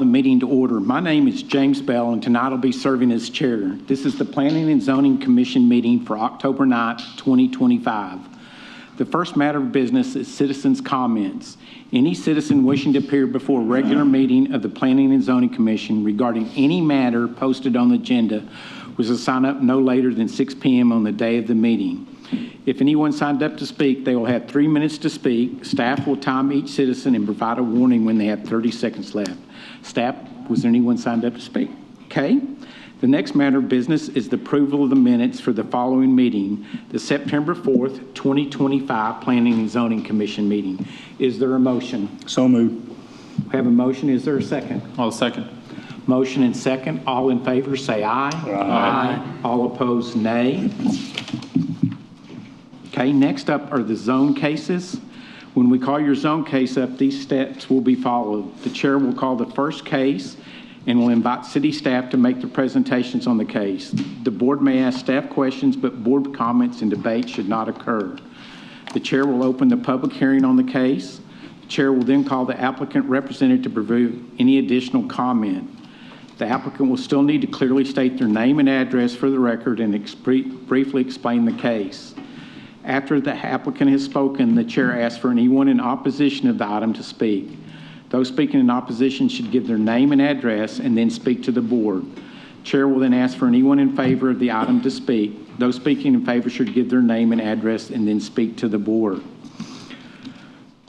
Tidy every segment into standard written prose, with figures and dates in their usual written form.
the meeting to order. My name is James Bell, and tonight I'll be serving as chair. This is the Planning and Zoning Commission meeting for October 9th, 2025. The first matter of business is citizens' comments. Any citizen wishing to appear before a regular meeting of the Planning and Zoning Commission regarding any matter posted on the agenda was to sign up no later than 6 p.m. on the day of the meeting. If anyone signed up to speak, they will have 3 minutes to speak. Staff will time each citizen and provide a warning when they have 30 seconds left. Staff, was there anyone signed up to speak? Okay. The next matter of business is the approval of the minutes for the following meeting, the September 4th, 2025 Planning and Zoning Commission meeting. Is there a motion? So moved. We have a motion. Is there a second? I'll second. Motion and second. All in favor say aye. Aye. All opposed, nay. Okay, next up are the zone cases. When we call your zone case up, these steps will be followed. The chair will call the first case and will invite city staff to make their presentations on the case. The board may ask staff questions, but board comments and debate should not occur. The chair will open the public hearing on the case. The chair will then call the applicant representative to provide any additional comment. The applicant will still need to clearly state their name and address for the record and briefly explain the case. After the applicant has spoken, the chair asks for anyone in opposition of the item to speak. Those speaking in opposition should give their name and address and then speak to the board. Chair will then ask for anyone in favor of the item to speak. Those speaking in favor should give their name and address and then speak to the board.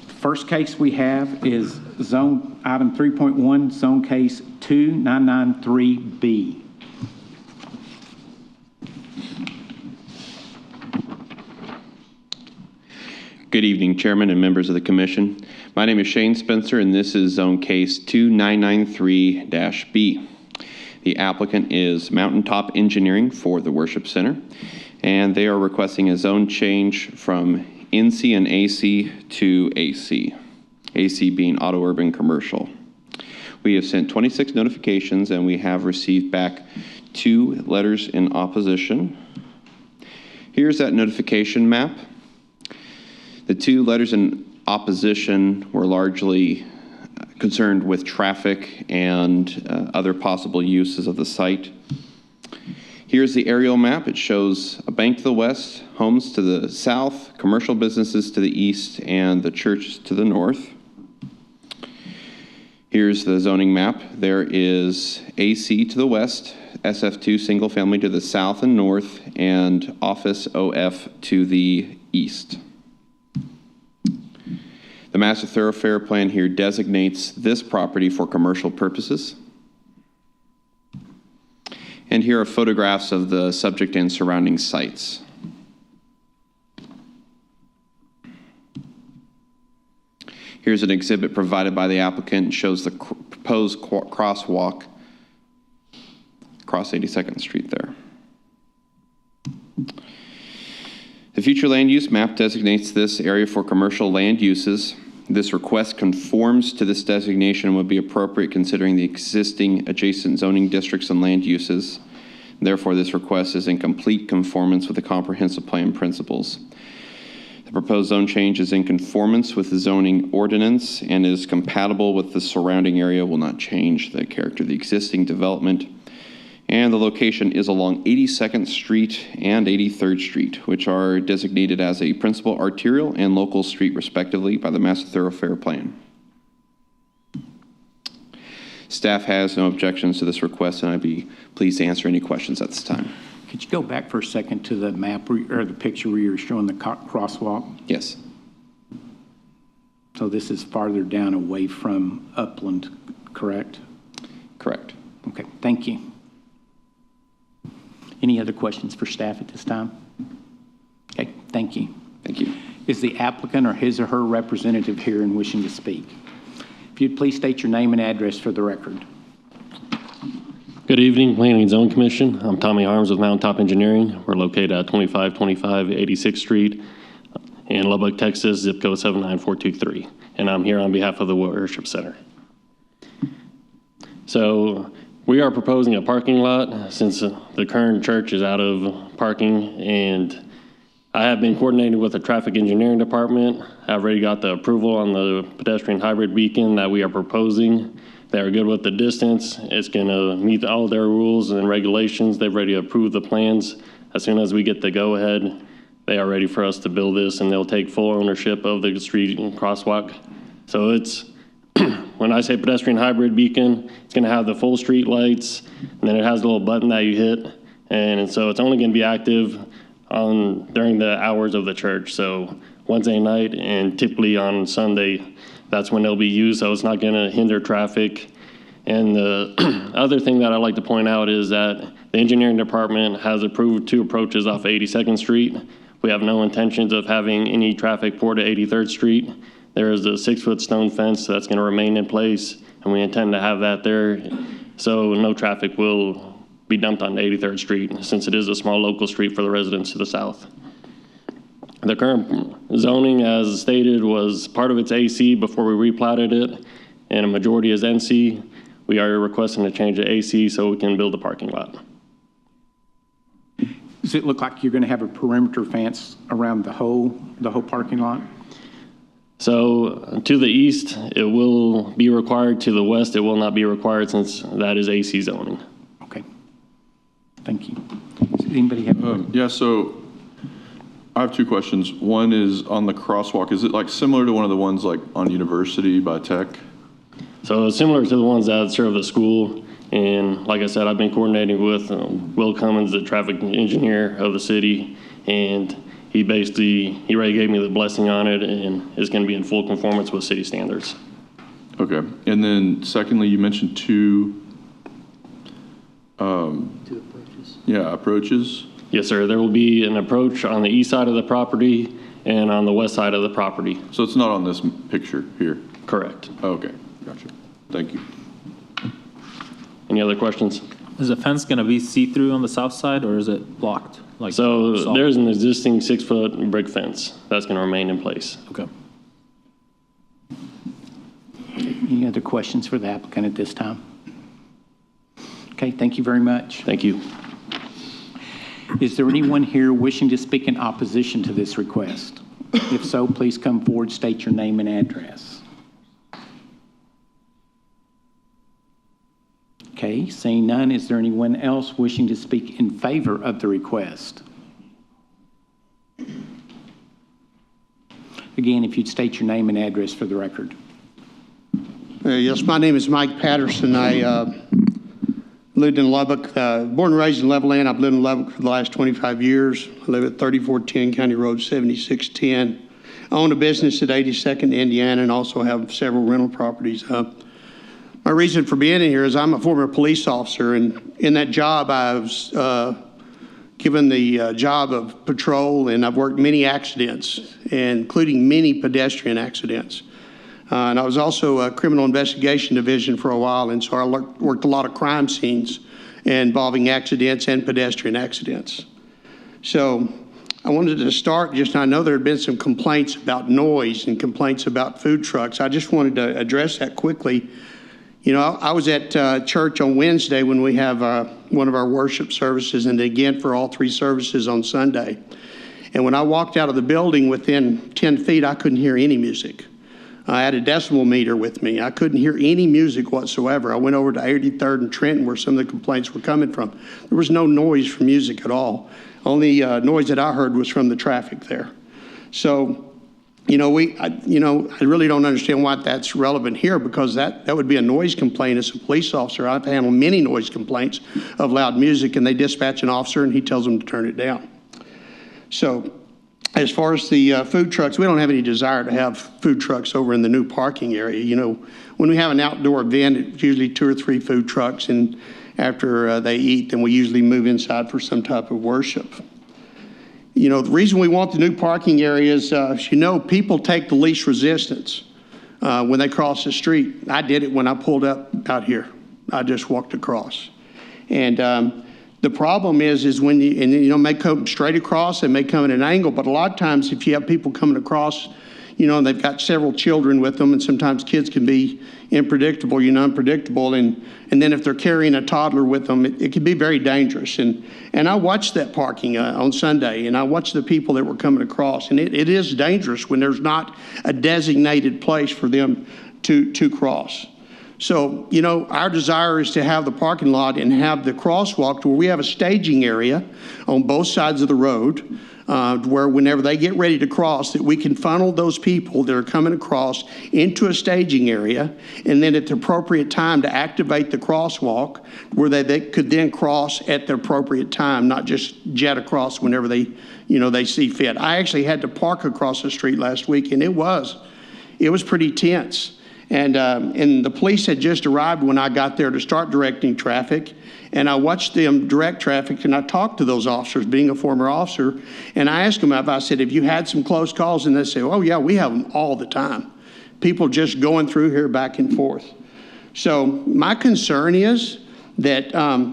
The first case we have is zone item 3.1, zone case 2993B. Good evening, Chairman and members of the Commission. My name is Shane Spencer, and this is Zone Case 2993-B. The applicant is Mountaintop Engineering for the Worship Center, and they are requesting a zone change from NC and AC to AC, AC being auto urban commercial. We have sent 26 notifications, and we have received back 2 letters in opposition. Here's that notification map. The 2 letters in opposition were largely concerned with traffic and other possible uses of the site. Here's the aerial map. It shows a bank to the west, homes to the south, commercial businesses to the east, and the church to the north. Here's the zoning map. There is AC to the west, SF2 single family to the south and north, and office OF to the east. The master thoroughfare plan here designates this property for commercial purposes. And here are photographs of the subject and surrounding sites. Here's an exhibit provided by the applicant. It shows the proposed crosswalk across 82nd Street there. The future land use map designates this area for commercial land uses. This request conforms to this designation and would be appropriate considering the existing adjacent zoning districts and land uses. Therefore, this request is in complete conformance with the comprehensive plan principles. The proposed zone change is in conformance with the zoning ordinance and is compatible with the surrounding area, will not change the character of the existing development. And the location is along 82nd Street and 83rd Street, which are designated as a principal arterial and local street respectively by the master thoroughfare plan. Staff has no objections to this request, and I'd be pleased to answer any questions at this time. Could you go back for a second to the map or the picture where you're showing the crosswalk? Yes. So this is farther down away from Upland, correct? Correct. Okay, thank you. Any other questions for staff at this time? Okay, thank you. Thank you. Is the applicant or his or her representative here and wishing to speak? If you'd please state your name and address for the record. Good evening, Planning and Zone Commission. I'm Tommy Harms with Mountaintop Engineering. We're located at 2525 86th Street in Lubbock, Texas, zip code 79423. And I'm here on behalf of the Worship Center. So we are proposing a parking lot since the current church is out of parking, and I have been coordinating with the traffic engineering department. I've already got the approval on the pedestrian hybrid beacon that we are proposing. They are good with the distance. It's going to meet all their rules and regulations. They've already approved the plans. As soon as we get the go-ahead, they are ready for us to build this, and they'll take full ownership of the street and crosswalk. So it's, when I say pedestrian hybrid beacon, it's going to have the full street lights, and then it has a little button that you hit. And so it's only going to be active during the hours of the church. So Wednesday night and typically on Sunday, that's when they'll be used. So it's not going to hinder traffic. And the other thing that I'd like to point out is that the engineering department has approved 2 approaches off 82nd Street. We have no intentions of having any traffic pour to 83rd Street. There is a 6-foot stone fence that's going to remain in place, and we intend to have that there. So no traffic will be dumped on 83rd Street, since it is a small local street for the residents to the south. The current zoning, as stated, was part of its AC before we replatted it, and a majority is NC. We are requesting to change the AC so we can build a parking lot. Does it look like you're going to have a perimeter fence around the whole parking lot? So to the east, it will be required. To the west, it will not be required, since that is AC zoning. Okay. Thank you. Does anybody have? Yeah, so I have 2 questions. One is on the crosswalk. Is it like similar to one of the ones like on University by Tech? So similar to the ones that serve the school. And like I said, I've been coordinating with Will Cummins, the traffic engineer of the city, and he already gave me the blessing on it, and it's going to be in full conformance with city standards. Okay. And then secondly, you mentioned 2 approaches. Yeah, approaches. Yes, sir. There will be an approach on the east side of the property and on the west side of the property. So it's not on this picture here? Correct. Okay, gotcha. Thank you. Any other questions? Is the fence going to be see-through on the south side, or is it blocked? Like So solid? there's an existing 6-foot brick fence that's going to remain in place. Okay. Any other questions for the applicant at this time? Okay, thank you very much. Thank you. Is there anyone here wishing to speak in opposition to this request? If so, please come forward, state your name and address. Okay, seeing none, is there anyone else wishing to speak in favor of the request? Again, if you'd state your name and address for the record. Yes, my name is Mike Patterson. I lived in Lubbock, born and raised in Levelland. I've lived in Lubbock for the last 25 years. I live at 3410 County Road 7610. I own a business at 82nd Indiana and also have several rental properties. My reason for being in here is I'm a former police officer, and in that job I was given the job of patrol, and I've worked many accidents, including many pedestrian accidents. And I was also a criminal investigation division for a while, and so I worked a lot of crime scenes involving accidents and pedestrian accidents. So I wanted to start, I know there had been some complaints about noise and complaints about food trucks. I just wanted to address that quickly. You know, I was at church on Wednesday when we have one of our worship services, and again for all 3 services on Sunday. And when I walked out of the building within 10 feet, I couldn't hear any music. I had a decibel meter with me. I couldn't hear any music whatsoever. I went over to 83rd and Trenton, where some of the complaints were coming from. There was no noise from music at all. Only noise that I heard was from the traffic there. So, you know, I really don't understand why that's relevant here, because that would be a noise complaint. As a police officer, I've handled many noise complaints of loud music, and they dispatch an officer and he tells them to turn it down. So as far as the food trucks, we don't have any desire to have food trucks over in the new parking area. You know, when we have an outdoor event, it's usually 2 or 3 food trucks, and after they eat, then we usually move inside for some type of worship. You know, the reason we want the new parking areas, you know, people take the least resistance when they cross the street. I did it when I pulled up out here. I just walked across. And the problem is when you know, may come straight across, they may come at an angle, but a lot of times if you have people coming across, and they've got several children with them, and sometimes kids can be unpredictable. And then if they're carrying a toddler with them, it can be very dangerous. And I watched that parking on Sunday, and I watched the people that were coming across, and it is dangerous when there's not a designated place for them to cross. So, our desire is to have the parking lot and have the crosswalk to where we have a staging area on both sides of the road, where whenever they get ready to cross, that we can funnel those people that are coming across into a staging area, and then at the appropriate time to activate the crosswalk where they could then cross at the appropriate time, not just jet across whenever they see fit. I actually had to park across the street last week, and it was pretty tense. And the police had just arrived when I got there to start directing traffic. And I watched them direct traffic, and I talked to those officers, being a former officer. And I asked them, I said, have you had some close calls? And they say, oh, yeah, we have them all the time. People just going through here back and forth. So my concern is that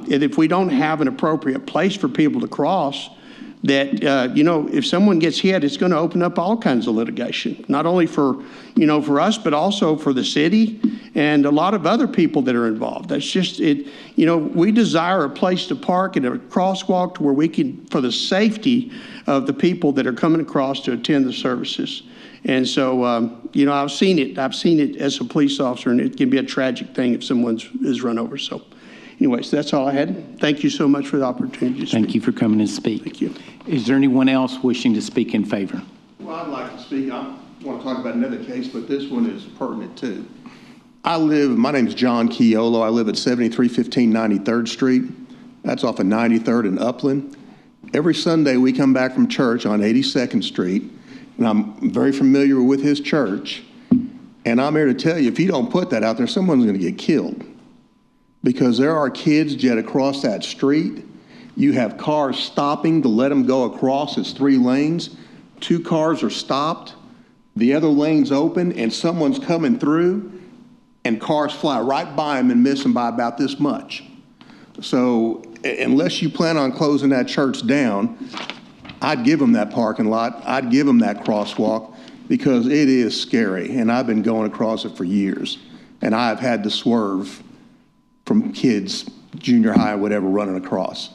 if we don't have an appropriate place for people to cross, that, if someone gets hit, it's going to open up all kinds of litigation, not only for us, but also for the city and a lot of other people that are involved. That's just it. We desire a place to park and a crosswalk to where we can, for the safety of the people that are coming across to attend the services. And so, I've seen it as a police officer, and it can be a tragic thing if someone is run over. So anyways, that's all I had. Thank you so much for the opportunity to speak. Thank you for coming and speak. Thank you. Is there anyone else wishing to speak in favor? Well, I'd like to speak. I want to talk about another case, but this one is pertinent too. My name's John Chiolo. I live at 7315 93rd Street. That's off of 93rd and Upland. Every Sunday we come back from church on 82nd Street, and I'm very familiar with his church. And I'm here to tell you, if you don't put that out there, someone's going to get killed. Because there are kids jet across that street. You have cars stopping to let them go across. It's 3 lanes. 2 cars are stopped. The other lane's open, and someone's coming through, and cars fly right by them and miss them by about this much. So unless you plan on closing that church down, I'd give them that parking lot. I'd give them that crosswalk, because it is scary, and I've been going across it for years, and I've had to swerve from kids, junior high, whatever, running across.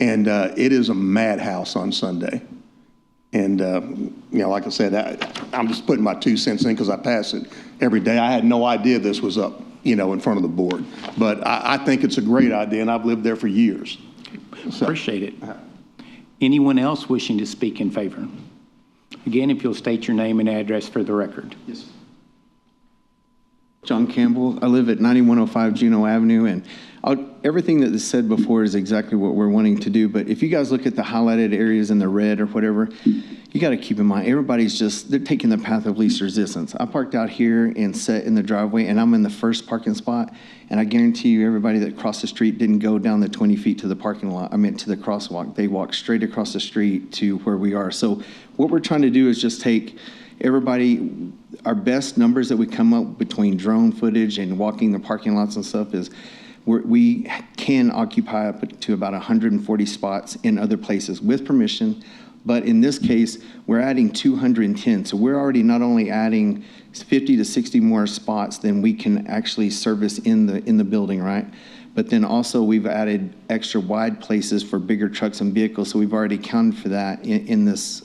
And it is a madhouse on Sunday. And, like I said, I'm just putting my 2 cents in because I pass it every day. I had no idea this was up, in front of the board. But I think it's a great idea, and I've lived there for years. So, appreciate it. Anyone else wishing to speak in favor? Again, if you'll state your name and address for the record. Yes. John Campbell. I live at 9105 Juneau Avenue, and everything that is said before is exactly what we're wanting to do. But if you guys look at the highlighted areas in the red or whatever, you got to keep in mind, they're taking the path of least resistance. I parked out here and sat in the driveway, and I'm in the first parking spot, and I guarantee you everybody that crossed the street didn't go down the 20 feet to the parking lot, to the crosswalk. They walked straight across the street to where we are. So what we're trying to do is just take everybody, our best numbers that we come up between drone footage and walking the parking lots and stuff is we can occupy up to about 140 spots in other places with permission. But in this case, we're adding 210. So we're already not only adding 50 to 60 more spots than we can actually service in the building, right? But then also we've added extra wide places for bigger trucks and vehicles. So we've already accounted for that in this.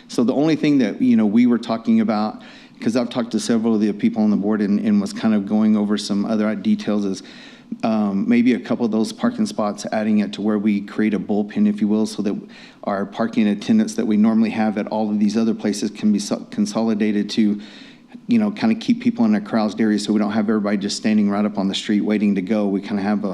So the only thing that, we were talking about, because I've talked to several of the people on the board and was kind of going over some other details, is maybe a couple of those parking spots, adding it to where we create a bullpen, if you will, so that our parking attendants that we normally have at all of these other places can be consolidated to, kind of keep people in a crowded area, so we don't have everybody just standing right up on the street waiting to go. We kind of have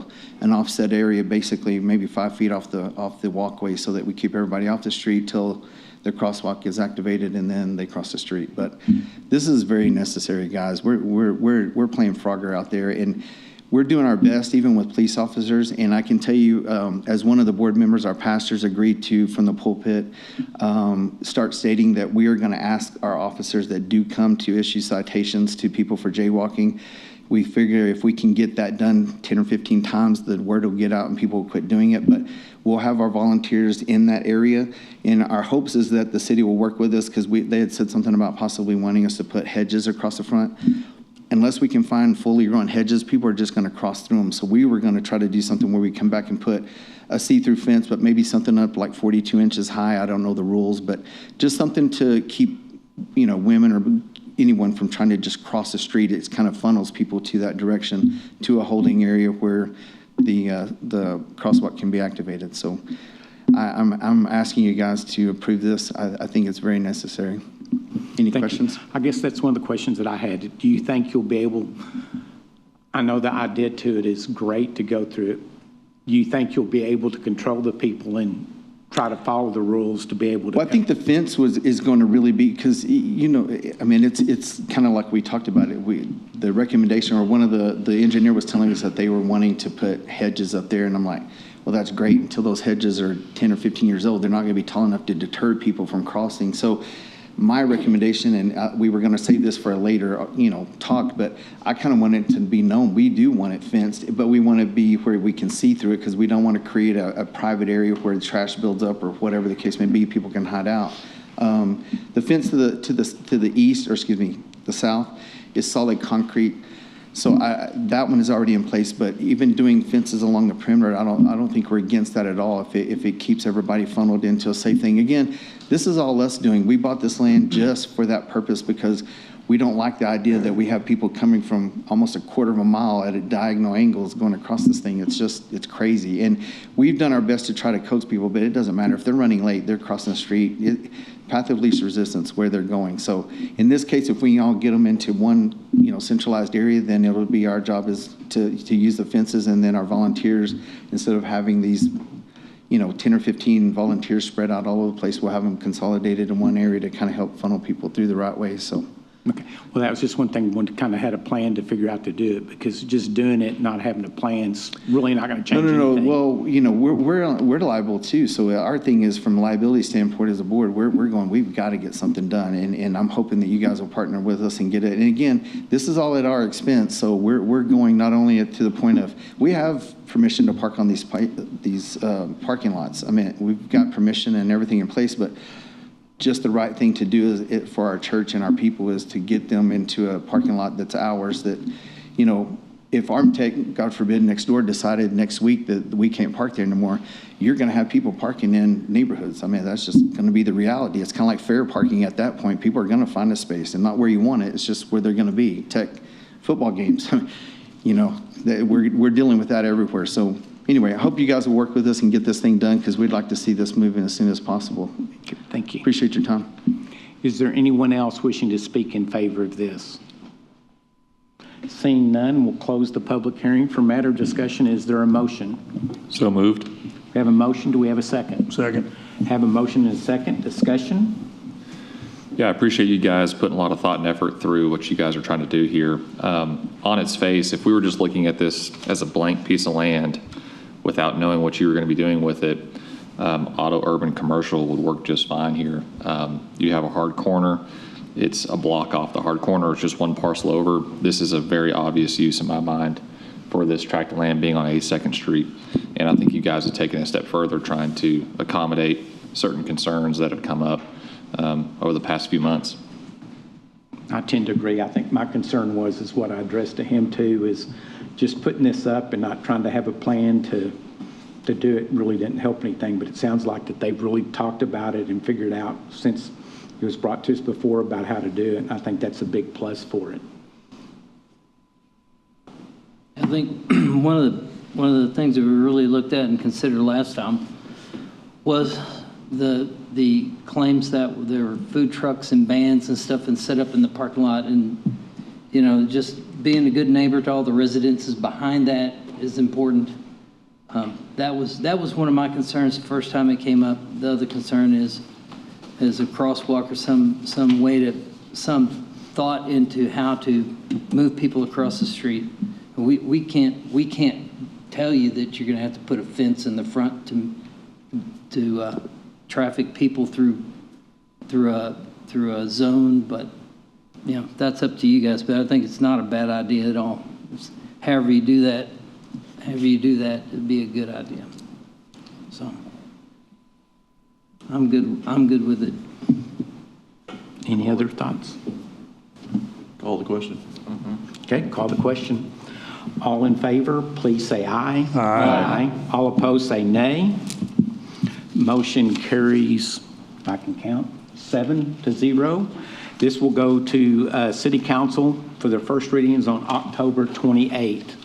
an offset area, basically maybe 5 feet off the walkway, so that we keep everybody off the street till the crosswalk is activated and then they cross the street. But this is very necessary, guys. We're playing Frogger out there, and we're doing our best, even with police officers. And I can tell you, as one of the board members, our pastors agreed to, from the pulpit, start stating that we are going to ask our officers that do come to issue citations to people for jaywalking, we figure if we can get that done 10 or 15 times, the word will get out and people will quit doing it. But we'll have our volunteers in that area. And our hopes is that the city will work with us, because they had said something about possibly wanting us to put hedges across the front. Unless we can find fully grown hedges, people are just going to cross through them. So we were going to try to do something where we come back and put a see-through fence, but maybe something up like 42 inches high. I don't know the rules, but just something to keep, women or anyone from trying to just cross the street. It kind of funnels people to that direction, to a holding area where the crosswalk can be activated. So I'm asking you guys to approve this. I think it's very necessary. Any Thank questions? you. I guess that's one of the questions that I had. Do you think you'll be able, I know the idea to it is great to go through it. Do you think you'll be able to control the people and try to follow the rules to be able to? Well, I think the fence is going to really be, because, it's kind of like we talked about it. The recommendation, or one of the engineer was telling us that they were wanting to put hedges up there, and I'm like, well, that's great until those hedges are 10 or 15 years old. They're not going to be tall enough to deter people from crossing. So my recommendation, and we were going to save this for a later, talk, but I kind of want it to be known. We do want it fenced, but we want to be where we can see through it, because we don't want to create a private area where the trash builds up or whatever the case may be. People can hide out. The fence to the east, or excuse me, the south, is solid concrete. So that one is already in place, but even doing fences along the perimeter, I don't think we're against that at all if it keeps everybody funneled into a safe thing. Again, this is all us doing. We bought this land just for that purpose, because we don't like the idea that we have people coming from almost a quarter of a mile at diagonal angles going across this thing. It's crazy. And we've done our best to try to coax people, but it doesn't matter. If they're running late, they're crossing the street. Path of least resistance, where they're going. So in this case, if we all get them into one, centralized area, then it'll be our job is to use the fences, and then our volunteers, instead of having these, 10 or 15 volunteers spread out all over the place, we'll have them consolidated in one area to kind of help funnel people through the right way. So. Okay. Well, that was just one thing we kind of had a plan to figure out to do it, because just doing it, not having a plan's really not going to change anything. No. Well, we're liable too. So our thing is, from a liability standpoint as a board, we're going, we've got to get something done. And I'm hoping that you guys will partner with us and get it. And again, this is all at our expense. So we're going not only to the point of, we have permission to park on these parking lots. I mean, we've got permission and everything in place, but just the right thing to do for our church and our people is to get them into a parking lot that's ours. That, if Armtech, God forbid, next door decided next week that we can't park there anymore, you're going to have people parking in neighborhoods. I mean, that's just going to be the reality. It's kind of like fair parking at that point. People are going to find a space, and not where you want it. It's just where they're going to be. Tech football games, we're dealing with that everywhere. So anyway, I hope you guys will work with us and get this thing done, because we'd like to see this moving as soon as possible. Thank you. Appreciate your time. Is there anyone else wishing to speak in favor of this? Seeing none, we'll close the public hearing for matter of discussion. Is there a motion? So moved. We have a motion. Do we have a second? Second. Have a motion and a second. Discussion? Yeah, I appreciate you guys putting a lot of thought and effort through what you guys are trying to do here. On its face, if we were just looking at this as a blank piece of land without knowing what you were going to be doing with it, auto, urban, commercial would work just fine here. You have a hard corner. It's a block off the hard corner. It's just one parcel over. This is a very obvious use in my mind for this tract of land being on 82nd Street. And I think you guys have taken it a step further, trying to accommodate certain concerns that have come up over the past few months. I tend to agree. I think my concern is what I addressed to him too, is just putting this up and not trying to have a plan to do it really didn't help anything. But it sounds like that they've really talked about it and figured out, since it was brought to us before, about how to do it. And I think that's a big plus for it. I think one of the things that we really looked at and considered last time was the claims that there were food trucks and bands and stuff and set up in the parking lot, and just being a good neighbor to all the residences behind that is important. That was one of my concerns the first time it came up. The other concern is a crosswalk or some way to some thought into how to move people across the street. We can't tell you that you're going to have to put a fence in the front to traffic people through a zone, but that's up to you guys. But I think it's not a bad idea at all. however you do that, it'd be a good idea. So, I'm good with it. Any other thoughts? Call the question. Okay, call the question. All in favor, please say aye. Aye. All opposed, say nay. Motion carries, if I can count, 7-0. This will go to City Council for their first readings on October 28th.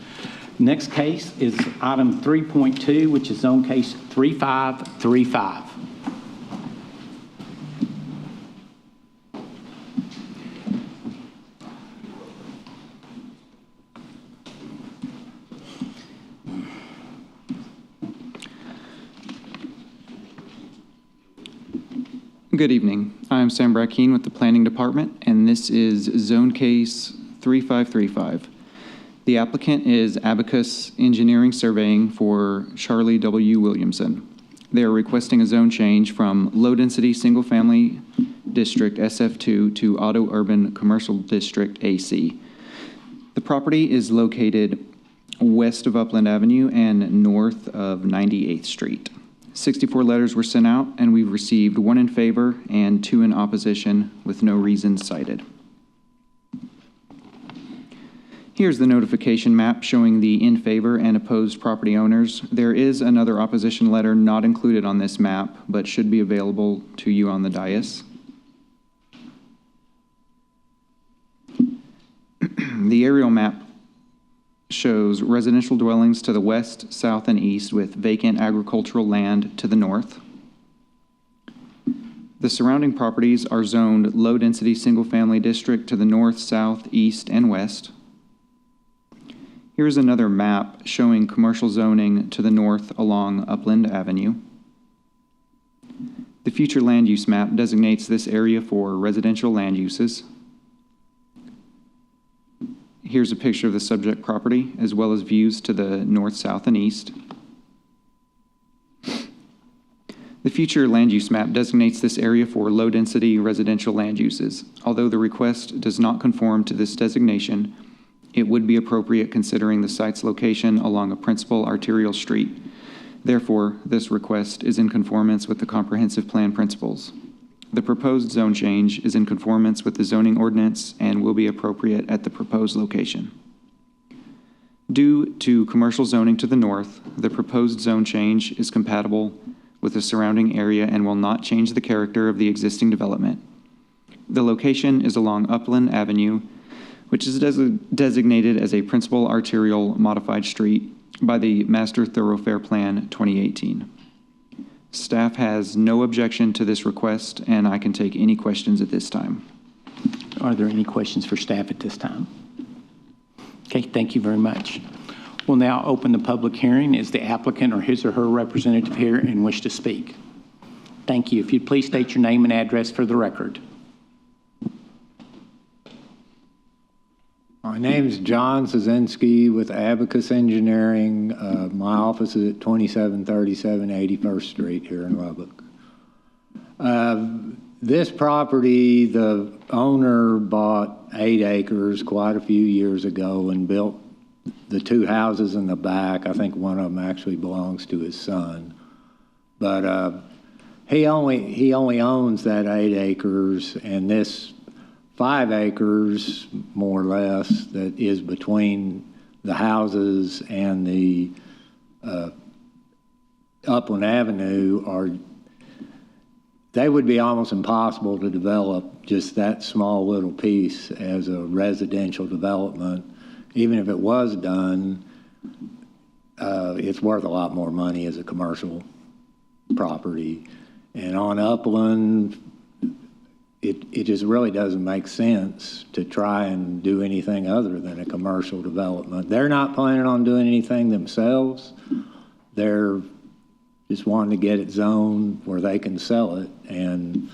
Next case is item 3.2, which is zone case 3535. Good evening. I'm Sam Brackeen with the Planning Department, and this is Zone Case 3535. The applicant is Abacus Engineering Surveying for Charlie W. Williamson. They are requesting a zone change from low-density single-family district SF2 to auto urban commercial district AC. The property is located west of Upland Avenue and north of 98th Street. 64 letters were sent out, and we've received 1 in favor and 2 in opposition with no reasons cited. Here's the notification map showing the in favor and opposed property owners. There is another opposition letter not included on this map, but should be available to you on the dais. The aerial map shows residential dwellings to the west, south, and east with vacant agricultural land to the north. The surrounding properties are zoned low-density single-family district to the north, south, east, and west. Here's another map showing commercial zoning to the north along Upland Avenue. The future land use map designates this area for residential land uses. Here's a picture of the subject property, as well as views to the north, south, and east. The future land use map designates this area for low-density residential land uses. Although the request does not conform to this designation, it would be appropriate considering the site's location along a principal arterial street. Therefore, this request is in conformance with the comprehensive plan principles. The proposed zone change is in conformance with the zoning ordinance and will be appropriate at the proposed location. Due to commercial zoning to the north, the proposed zone change is compatible with the surrounding area and will not change the character of the existing development. The location is along Upland Avenue, which is designated as a principal arterial modified street by the Master Thoroughfare Plan 2018. Staff has no objection to this request, and I can take any questions at this time. Are there any questions for staff at this time? Okay, thank you very much. We'll now open the public hearing. Is the applicant or his or her representative here and wish to speak? Thank you. If you'd please state your name and address for the record. My name is John Szynski with Abacus Engineering. My office is at 2737 81st Street here in Lubbock. This property, the owner bought 8 acres quite a few years ago and built the 2 houses in the back. I think one of them actually belongs to his son. But he only owns that 8 acres, and this 5 acres, more or less, that is between the houses and the Upland Avenue they would be almost impossible to develop just that small little piece as a residential development. Even if it was done, it's worth a lot more money as a commercial property. And on Upland, it just really doesn't make sense to try and do anything other than a commercial development. They're not planning on doing anything themselves. They're just wanting to get it zoned where they can sell it, and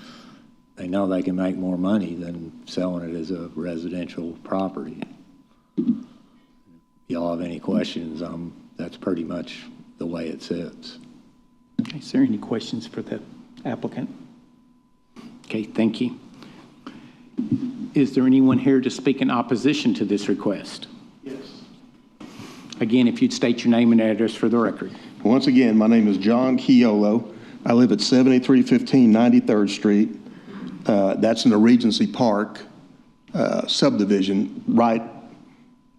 they know they can make more money than selling it as a residential property. Y'all have any questions? That's pretty much the way it sits. Okay, is there any questions for the applicant? Okay, thank you. Is there anyone here to speak in opposition to this request? Yes. Again, if you'd state your name and address for the record. Once again, my name is John Chiolo. I live at 7315 93rd Street. That's in the Regency Park subdivision right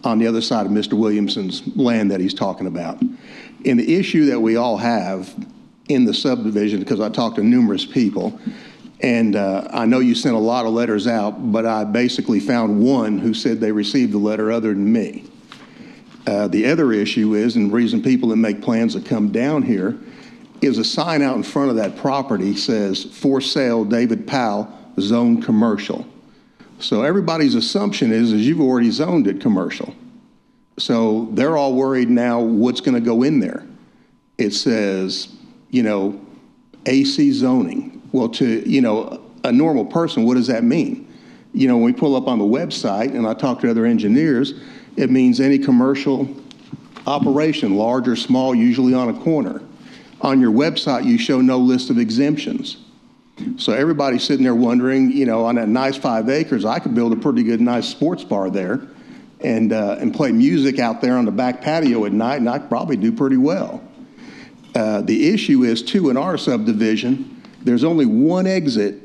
on the other side of Mr. Williamson's land that he's talking about. And the issue that we all have in the subdivision, because I talked to numerous people, and I know you sent a lot of letters out, but I basically found one who said they received the letter other than me. The other issue is, and the reason people that make plans to come down here, is a sign out in front of that property says, "For sale, David Powell, zone commercial." So everybody's assumption is you've already zoned it commercial. So they're all worried now what's going to go in there. It says, AC zoning. Well, to, a normal person, what does that mean? When we pull up on the website and I talk to other engineers, it means any commercial operation, large or small, usually on a corner. On your website, you show no list of exemptions. So everybody's sitting there wondering, on that nice 5 acres, I could build a pretty good, nice sports bar there and play music out there on the back patio at night, and I'd probably do pretty well. The issue is, too, in our subdivision, there's only one exit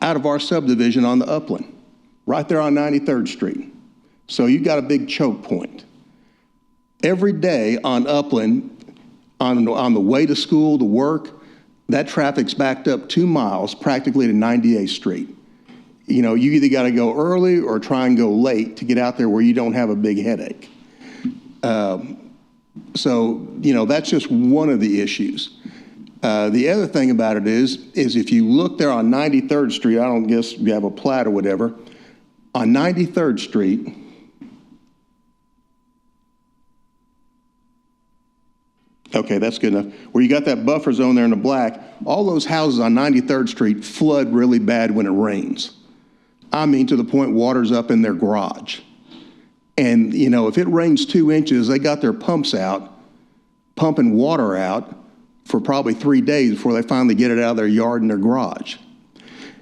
out of our subdivision on the upland, right there on 93rd Street. So you got a big choke point. Every day on upland, on the way to school, to work, that traffic's backed up 2 miles practically to 98th Street. You either got to go early or try and go late to get out there where you don't have a big headache. So that's just one of the issues. The other thing about it is if you look there on 93rd Street, I don't guess you have a plat or whatever, on 93rd Street, okay, that's good enough. Where you got that buffer zone there in the black, all those houses on 93rd Street flood really bad when it rains. I mean, to the point water's up in their garage. And, if it rains 2 inches, they got their pumps out, pumping water out for probably 3 days before they finally get it out of their yard and their garage.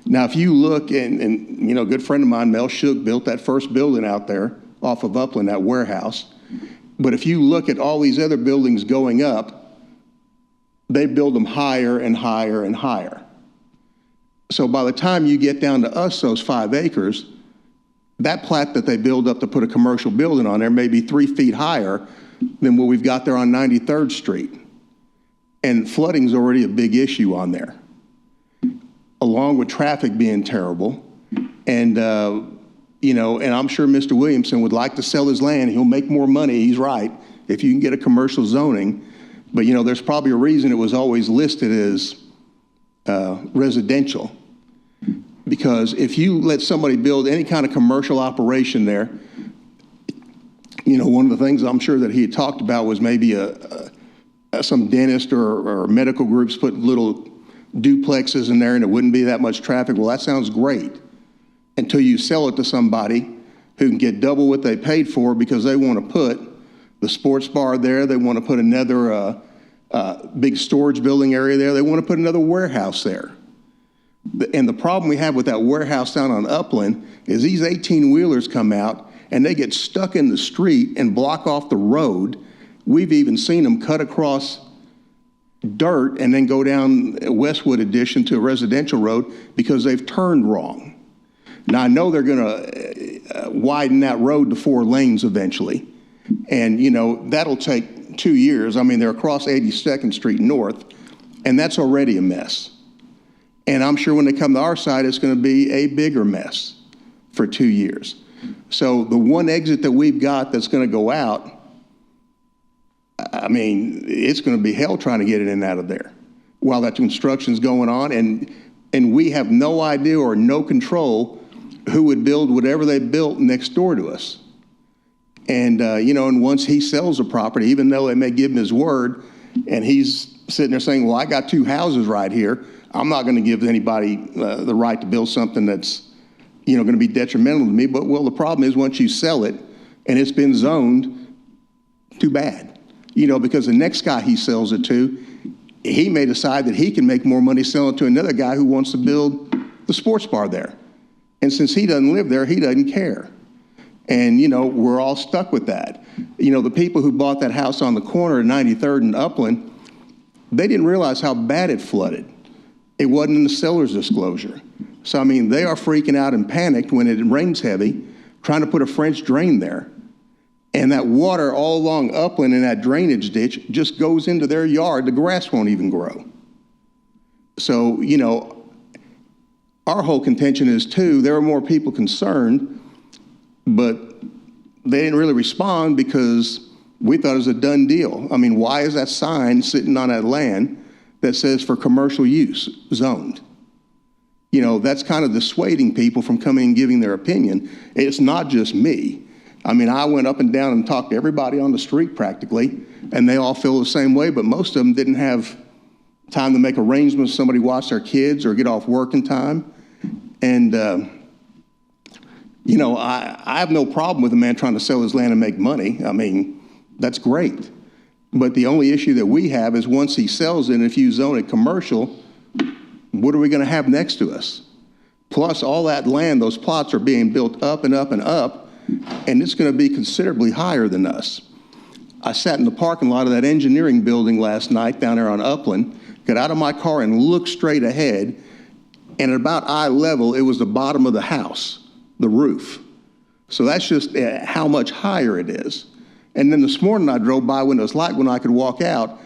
Now, if you look, and a good friend of mine, Mel Shook, built that first building out there off of Upland, that warehouse. But if you look at all these other buildings going up, they build them higher and higher and higher. So by the time you get down to us, those 5 acres, that plat that they build up to put a commercial building on there may be 3 feet higher than what we've got there on 93rd Street. And flooding's already a big issue on there, along with traffic being terrible. And, and I'm sure Mr. Williamson would like to sell his land. He'll make more money, he's right, if you can get a commercial zoning. But, there's probably a reason it was always listed as residential. Because if you let somebody build any kind of commercial operation there, one of the things I'm sure that he had talked about was maybe some dentist or medical groups put little duplexes in there and it wouldn't be that much traffic. Well, that sounds great until you sell it to somebody who can get double what they paid for because they want to put the sports bar there. They want to put another big storage building area there. They want to put another warehouse there. And the problem we have with that warehouse down on Upland is these 18-wheelers come out and they get stuck in the street and block off the road. We've even seen them cut across dirt and then go down Westwood Addition to a residential road because they've turned wrong. Now, I know they're going to widen that road to 4 lanes eventually. And, that'll take 2 years. I mean, they're across 82nd Street North, and that's already a mess. And I'm sure when they come to our side, it's going to be a bigger mess for 2 years. So the one exit that we've got that's going to go out, I mean, it's going to be hell trying to get it in and out of there while that construction's going on. And we have no idea or no control who would build whatever they built next door to us. And, and once he sells the property, even though they may give him his word, and he's sitting there saying, well, I got 2 houses right here, I'm not going to give anybody the right to build something that's, going to be detrimental to me. But, well, the problem is once you sell it and it's been zoned, too bad. Because the next guy he sells it to, he may decide that he can make more money selling it to another guy who wants to build the sports bar there. And since he doesn't live there, he doesn't care. And, you know, we're all stuck with that. You know, the people who bought that house on the corner of 93rd and Upland, they didn't realize how bad it flooded. It wasn't in the seller's disclosure. So, I mean, they are freaking out and panicked when it rains heavy, trying to put a French drain there. And that water all along Upland in that drainage ditch just goes into their yard. The grass won't even grow. So, you know, our whole contention is, too, there are more people concerned, but they didn't really respond because we thought it was a done deal. I mean, why is that sign sitting on that land that says for commercial use zoned? You know, that's kind of dissuading people from coming and giving their opinion. It's not just me. I mean, I went up and down and talked to everybody on the street practically, and they all feel the same way, but most of them didn't have time to make arrangements, somebody watch their kids or get off work in time. And, you know, I have no problem with a man trying to sell his land and make money. I mean, that's great. But the only issue that we have is once he sells it, and if you zone it commercial, what are we going to have next to us? Plus, all that land, those plots are being built up and up and up, and it's going to be considerably higher than us. I sat in the parking lot of that engineering building last night down there on Upland, got out of my car and looked straight ahead, and at about eye level, it was the bottom of the house, the roof. So that's just how much higher it is. And then this morning I drove by when it was light when I could walk out,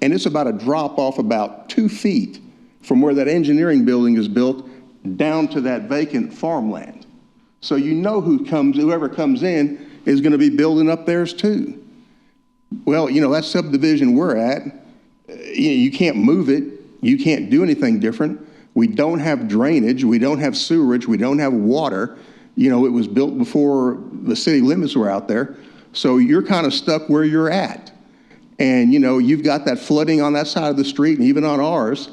and it's about a drop off about 2 feet from where that engineering building is built down to that vacant farmland. So you know whoever comes in is going to be building up theirs too. Well, you know, that subdivision we're at, you can't move it. You can't do anything different. We don't have drainage. We don't have sewerage. We don't have water. You know, it was built before the city limits were out there. So you're kind of stuck where you're at. And, you know, you've got that flooding on that side of the street and even on ours.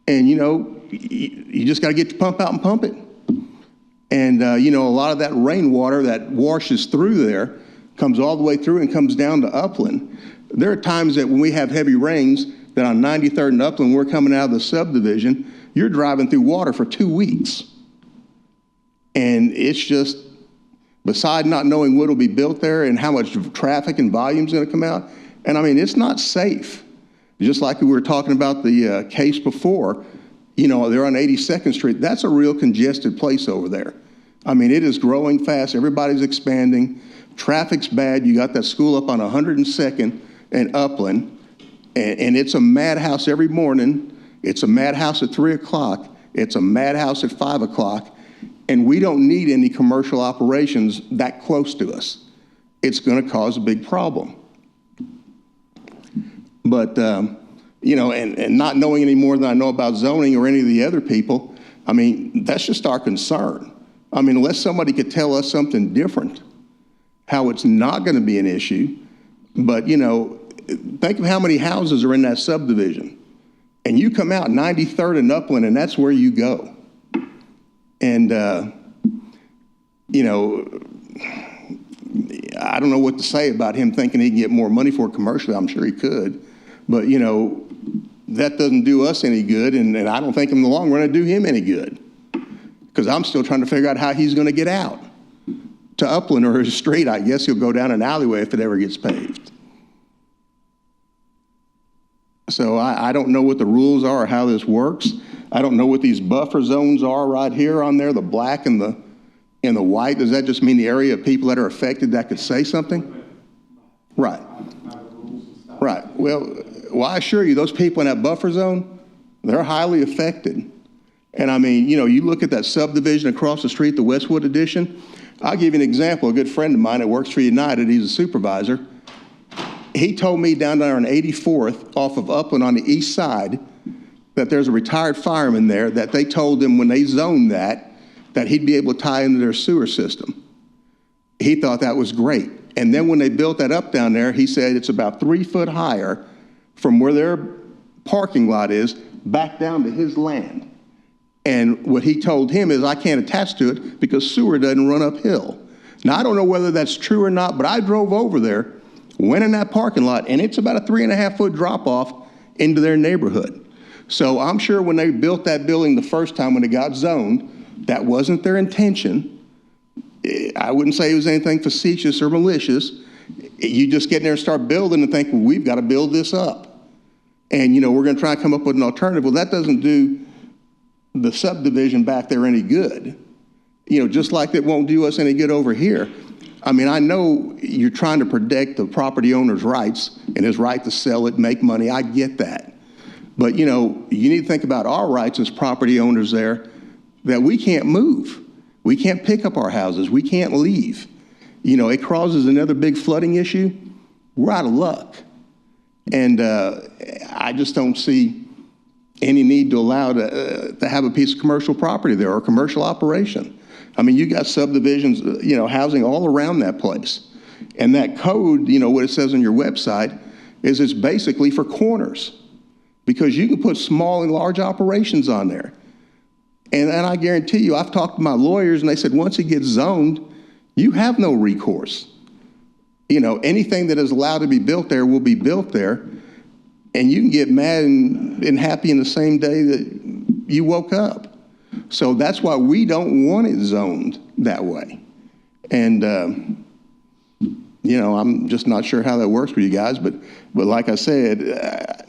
And, you know, you just got to get the pump out and pump it. And, you know, a lot of that rainwater that washes through there comes all the way through and comes down to Upland. There are times that when we have heavy rains that on 93rd and Upland, we're coming out of the subdivision, you're driving through water for 2 weeks. And it's just, beside not knowing what will be built there and how much traffic and volume is going to come out, and I mean, it's not safe. Just like we were talking about the case before, you know, they're on 82nd Street. That's a real congested place over there. I mean, it is growing fast. Everybody's expanding. Traffic's bad. You got that school up on 102nd and Upland, and it's a madhouse every morning. It's a madhouse at 3 o'clock. It's a madhouse at 5 o'clock. And we don't need any commercial operations that close to us. It's going to cause a big problem. But, you know, and not knowing any more than I know about zoning or any of the other people, I mean, that's just our concern. I mean, unless somebody could tell us something different, how it's not going to be an issue. But, you know, think of how many houses are in that subdivision. And you come out 93rd and Upland, and that's where you go. And, you know, I don't know what to say about him thinking he can get more money for it commercially. I'm sure he could. But, you know, that doesn't do us any good, and I don't think in the long run it'd do him any good. Because I'm still trying to figure out how he's going to get out to Upland or his street. I guess he'll go down an alleyway if it ever gets paved. So I don't know what the rules are or how this works. I don't know what these buffer zones are right here on there, the black and the white. Does that just mean the area of people that are affected that could say something? Right. Right. Well, I assure you, those people in that buffer zone, they're highly affected. And I mean, you know, you look at that subdivision across the street, the Westwood Addition. I'll give you an example. A good friend of mine that works for United, he's a supervisor. He told me down there on 84th off of Upland on the east side that there's a retired fireman there that they told him when they zoned that he'd be able to tie into their sewer system. He thought that was great. And then when they built that up down there, he said it's about 3 foot higher from where their parking lot is back down to his land. And what he told him is, I can't attach to it because sewer doesn't run uphill. Now, I don't know whether that's true or not, but I drove over there, went in that parking lot, and it's about a 3.5 foot drop off into their neighborhood. So I'm sure when they built that building the first time when it got zoned, that wasn't their intention. I wouldn't say it was anything facetious or malicious. You just get in there and start building and think, well, we've got to build this up. And, we're going to try and come up with an alternative. Well, that doesn't do the subdivision back there any good. Just like it won't do us any good over here. I mean, I know you're trying to protect the property owner's rights and his right to sell it, make money. I get that. But, you need to think about our rights as property owners there, that we can't move. We can't pick up our houses. We can't leave. It causes another big flooding issue. We're out of luck. And I just don't see any need to allow to have a piece of commercial property there or commercial operation. I mean, you got subdivisions, housing all around that place. And that code, what it says on your website is it's basically for corners, because you can put small and large operations on there. And I guarantee you, I've talked to my lawyers and they said once it gets zoned, you have no recourse. Anything that is allowed to be built there will be built there. And you can get mad and happy in the same day that you woke up. So that's why we don't want it zoned that way. And, I'm just not sure how that works for you guys. But like I said,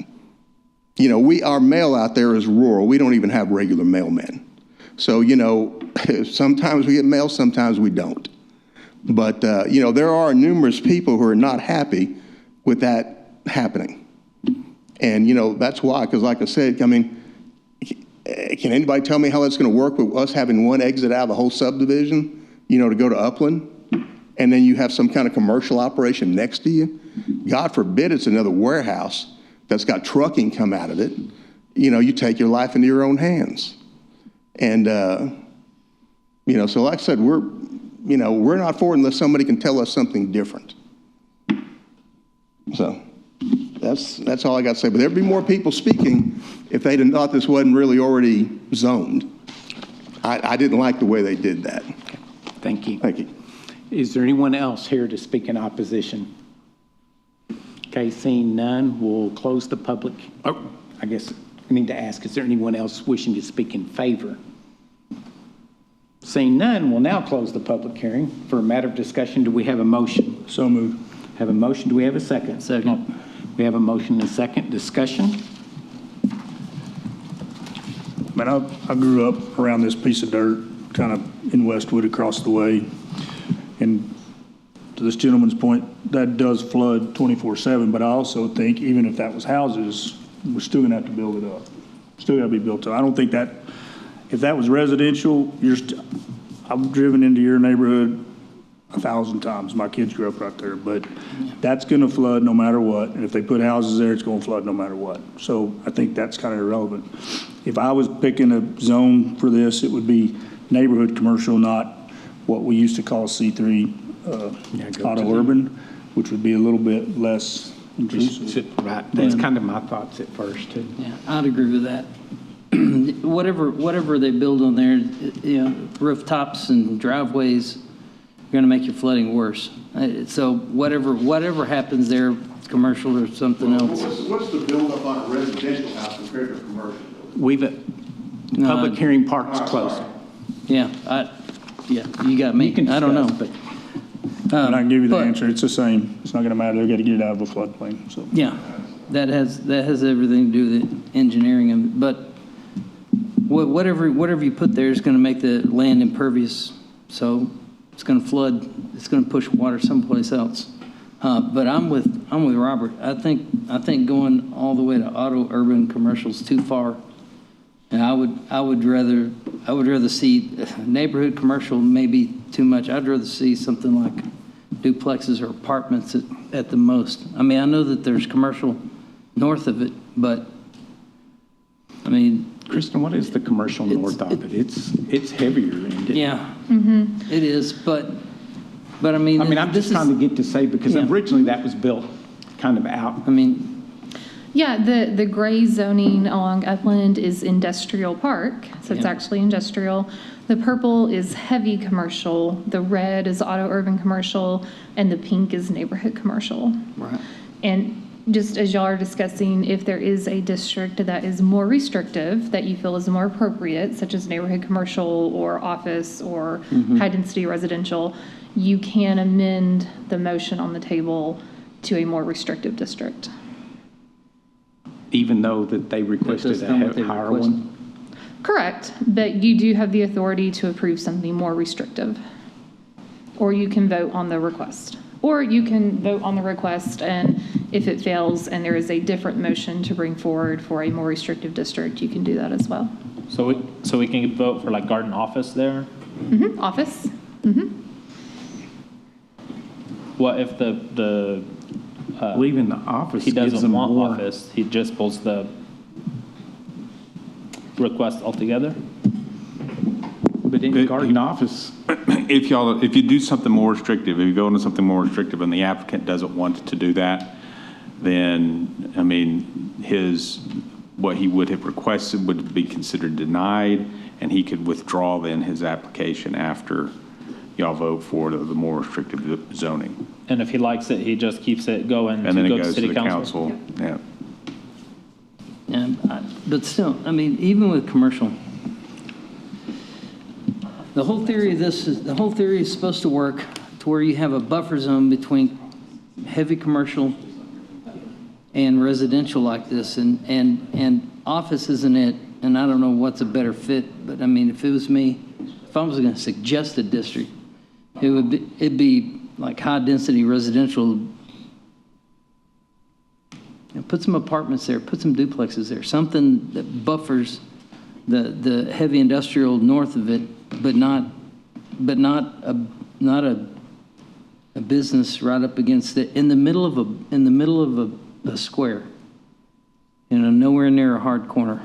our mail out there is rural. We don't even have regular mailmen. So, sometimes we get mail, sometimes we don't. But, there are numerous people who are not happy with that happening. And, that's why, because like I said, I mean, can anybody tell me how that's going to work with us having one exit out of the whole subdivision, to go to Upland? And then you have some kind of commercial operation next to you? God forbid it's another warehouse that's got trucking come out of it. You take your life into your own hands. And, so like I said, we're not for it unless somebody can tell us something different. So that's all I got to say. But there'd be more people speaking if they'd have thought this wasn't really already zoned. I didn't like the way they did that. Thank you. Thank you. Is there anyone else here to speak in opposition? Okay, seeing none, we'll close the public. Oh, I guess I need to ask, is there anyone else wishing to speak in favor? Seeing none, we'll now close the public hearing. For a matter of discussion, do we have a motion? So moved. Have a motion. Do we have a second? Second. We have a motion and a second. Discussion? Man, I grew up around this piece of dirt, kind of in Westwood across the way. And to this gentleman's point, that does flood 24/7, but I also think even if that was houses, we're still gonna have to build it up. Still gotta be built up. I don't think that, if that was residential, I've driven into your neighborhood 1,000 times. My kids grew up right there, but that's gonna flood no matter what. And if they put houses there, it's gonna flood no matter what. So I think that's kind of irrelevant. If I was picking a zone for this, it would be neighborhood commercial, not what we used to call C3 auto urban, which would be a little bit less intrusive. Right. That's kind of my thoughts at first too. Yeah, I'd agree with that. Whatever they build on there, rooftops and driveways are going to make your flooding worse. So whatever happens there, it's commercial or something else. What's the buildup on a residential house compared to a commercial building? Public hearing part is closed. Yeah, you got me. I don't know. But And I can give you the answer. It's the same. It's not going to matter. They've got to get it out of a floodplain. So yeah, that has everything to do with engineering. But whatever you put there is going to make the land impervious. So it's going to flood. It's going to push water someplace else. But I'm with Robert. I think going all the way to auto urban commercial is too far. And I would rather see neighborhood commercial maybe too much. I'd rather see something like duplexes or apartments at the most. I mean, I know that there's commercial north of it, but I mean, Kristen, what is the commercial north of it? It's heavier, isn't it? Yeah, it is. But I mean, I'm just trying to get to say, because originally that was built kind of out. I mean. Yeah, the gray zoning along Upland is industrial park, so it's actually industrial. The purple is heavy commercial, the red is auto urban commercial, and the pink is neighborhood commercial. Right. And just as y'all are discussing, if there is a district that is more restrictive, that you feel is more appropriate, such as neighborhood commercial or office or high-density residential, you can amend the motion on the table to a more restrictive district. Even though that they requested not what a they higher requested. one? Correct, but you do have the authority to approve something more restrictive. Or you can vote on the request. Or you can vote on the request, and if it fails and there is a different motion to bring forward for a more restrictive district, you can do that as well. So we can vote for like garden office there? Office? What if the Leaving the office he gives doesn't them want more. office, he just pulls the request altogether? But in garden office, If you do something more restrictive, if you go into something more restrictive and the applicant doesn't want to do that, then, I mean, what he would have requested would be considered denied, and he could withdraw then his application after y'all vote for the more restrictive zoning. And if he likes it, he just keeps it going And then to it go to goes to city the council? council. Yeah. But still, I mean, even with commercial, the whole theory of this is, the whole theory is supposed to work to where you have a buffer zone between heavy commercial and residential like this, and office isn't it, and I don't know what's a better fit, but I mean, if it was me, if I was gonna suggest a district, it'd be like high-density residential. Put some apartments there, put some duplexes there, something that buffers the heavy industrial north of it, but not a business right up against it, in the middle of a square, nowhere near a hard corner.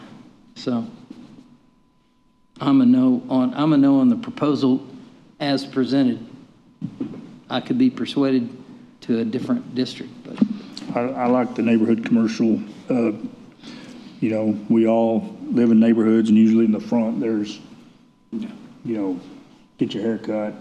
So I'm a no on the proposal as presented. I could be persuaded to a different district, but I like the neighborhood commercial. We all live in neighborhoods, and usually in the front, there's, get your hair cut.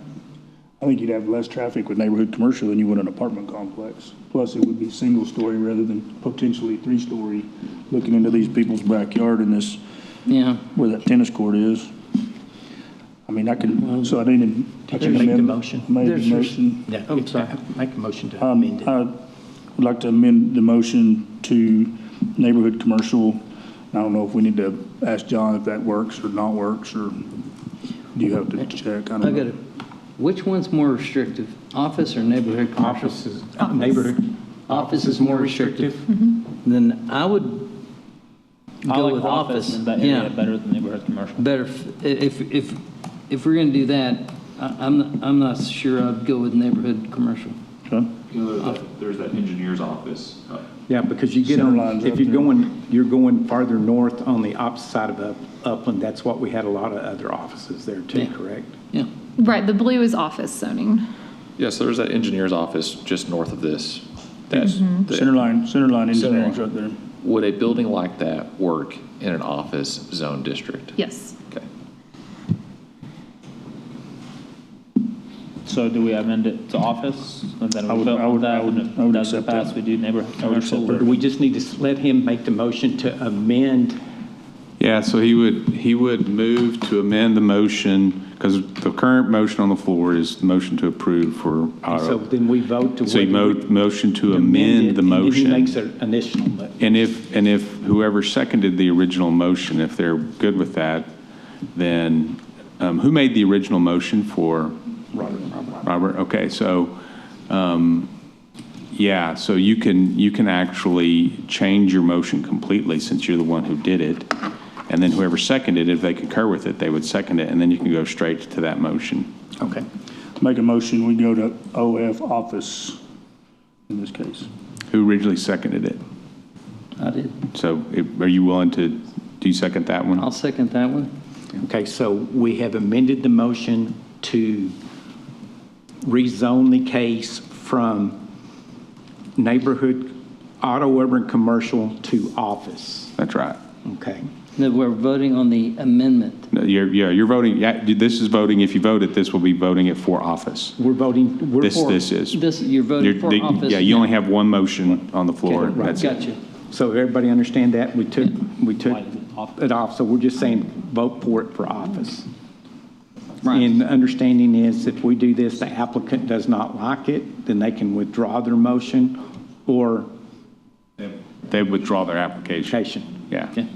I think you'd have less traffic with neighborhood commercial than you would an apartment complex. Plus, it would be single-story rather than potentially three-story, looking into these people's backyard in this, where that tennis court is. I mean, I can, so I didn't. Did you make the motion? Made the motion. Yeah, I'm sorry. Make a motion to amend it. I would like to amend the motion to neighborhood commercial. I don't know if we need to ask John if that works or not works, or do you have to check? I don't know. Which one's more restrictive, office or neighborhood commercial? Office is, neighborhood. Office is more restrictive. Then I would I go like with office office. in that area better than neighborhood commercial. Better, if we're gonna do that, I'm not sure I'd go with neighborhood commercial. Okay. There's that engineer's office. Yeah, because you get Center on, lines if up you're going farther north on the opposite side of Upland, that's what we had a lot of other offices there too, correct? Yeah. Right, the blue is office zoning. Yeah, so there's that engineer's office just north of this. Centerline engineering's right there. Would a building like that work in an office zone district? Yes. Okay. So do we amend it to office, and then I we would- vote I on would- that, I would- and if I would it doesn't accept pass, that. we do neighborhood I would commercial? accept Or do we just need to let him make the motion to amend? Yeah, so he would move to amend the motion, because the current motion on the floor is the motion to approve for So auto. then we vote to. So he motion to amend amend it, the and then motion. he makes an initial. And if whoever seconded the original motion, if they're good with that, then, who made the original motion for? Robert, okay, so, yeah, so you can actually change your motion completely since you're the one who did it. And then whoever seconded it, if they concur with it, they would second it, and then you can go straight to that motion. Okay. Make a motion, we go to OF office in this case. Who originally seconded it? I did. So are you willing to, do you second that one? I'll second that one. Okay, so we have amended the motion to rezone the case from neighborhood, auto urban commercial to office. That's right. Okay. No, we're voting on the amendment. No, you're voting, this is voting, if you vote it, this will be voting it for office. We're voting, we're for. This is. You're voting for office. Yeah, you only have one motion on the floor. Okay, right. That's it. Gotcha. So everybody understand that? We took it off, so we're just saying vote for it for office. Right. And the understanding is if we do this, the applicant does not like it, then they can withdraw their motion or They withdraw their application. Yeah. Okay.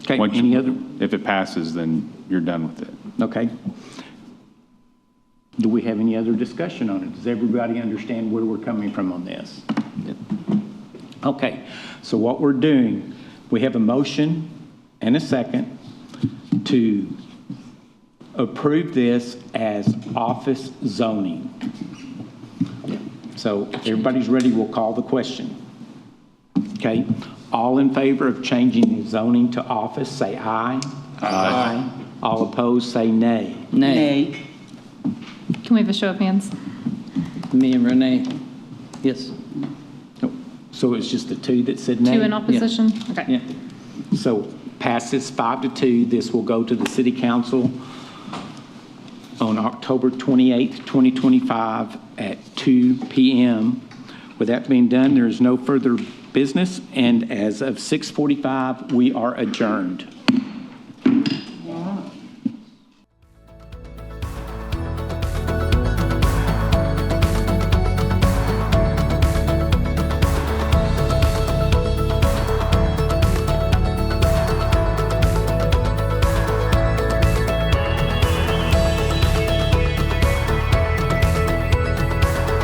Okay, Once any other? If it passes, then you're done with it. Okay. Do we have any other discussion on it? Does everybody understand where we're coming from on this? Okay, so what we're doing, we have a motion and a second to approve this as office zoning. So if everybody's ready, we'll call the question. Okay, all in favor of changing the zoning to office, say aye. Aye. All opposed, say nay. Nay. Can we have a show of hands? Me and Renee. Yes. So it's just the two that said nay? Two in opposition? Okay. Yeah. So passes 5-2. This will go to the city council on October 28th, 2025 at 2 p.m. With that being done, there is no further business, and as of 6:45, we are adjourned.